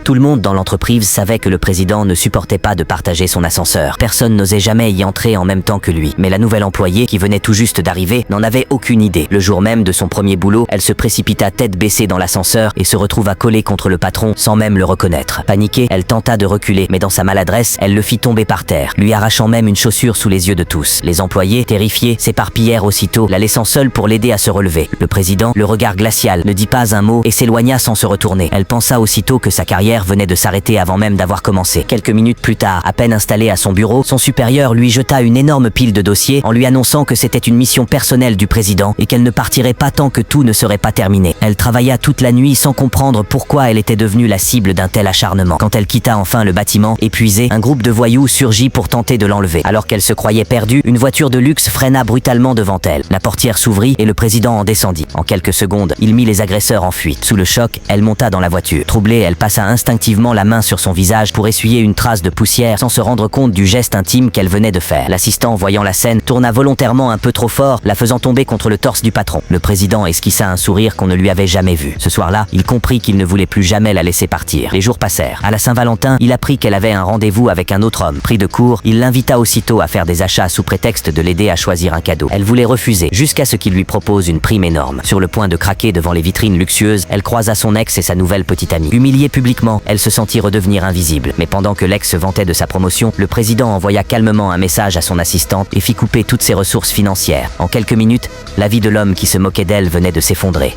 Tout le monde dans l'entreprise savait que le président ne supportait pas de partager son ascenseur. Personne n'osait jamais y entrer en même temps que lui. Mais la nouvelle employée, qui venait tout juste d'arriver, n'en avait aucune idée. Le jour même de son premier boulot, elle se précipita tête baissée dans l'ascenseur et se retrouva collée contre le patron sans même le reconnaître. Paniquée, elle tenta de reculer, mais dans sa maladresse, elle le fit tomber par terre, lui arrachant même une chaussure sous les yeux de tous. Les employés, terrifiés, s'éparpillèrent aussitôt, la laissant seule pour l'aider à se relever. Le président, le regard glacial, ne dit pas un mot et s'éloigna sans se retourner. Elle pensa aussitôt que sa carrière venait de s'arrêter avant même d'avoir commencé. Quelques minutes plus tard, à peine installée à son bureau, son supérieur lui jeta une énorme pile de dossiers en lui annonçant que c'était une mission personnelle du président et qu'elle ne partirait pas tant que tout ne serait pas terminé. Elle travailla toute la nuit sans comprendre pourquoi elle était devenue la cible d'un tel acharnement. Quand elle quitta enfin le bâtiment, épuisée, un groupe de voyous surgit pour tenter de l'enlever. Alors qu'elle se croyait perdue, une voiture de luxe freina brutalement devant elle. La portière s'ouvrit et le président en descendit. En quelques secondes, il mit les agresseurs en fuite. Sous le choc, elle monta dans la voiture. Troublée, elle passa instinctivement la main sur son visage pour essuyer une trace de poussière sans se rendre compte du geste intime qu'elle venait de faire. L'assistant, voyant la scène, tourna volontairement un peu trop fort, la faisant tomber contre le torse du patron. Le président esquissa un sourire qu'on ne lui avait jamais vu. Ce soir-là, il comprit qu'il ne voulait plus jamais la laisser partir. Les jours passèrent. À la Saint-Valentin, il apprit qu'elle avait un rendez-vous avec un autre homme. Pris de court, il l'invita aussitôt à faire des achats sous prétexte de l'aider à choisir un cadeau. Elle voulait refuser, jusqu'à ce qu'il lui propose une prime énorme. Sur le point de craquer devant les vitrines luxueuses, elle croisa son ex et sa nouvelle petite amie. Humiliée publiquement, elle se sentit redevenir invisible. Mais pendant que l'ex se vantait de sa promotion, le président envoya calmement un message à son assistante et fit couper toutes ses ressources financières. En quelques minutes, la vie de l'homme qui se moquait d'elle venait de s'effondrer.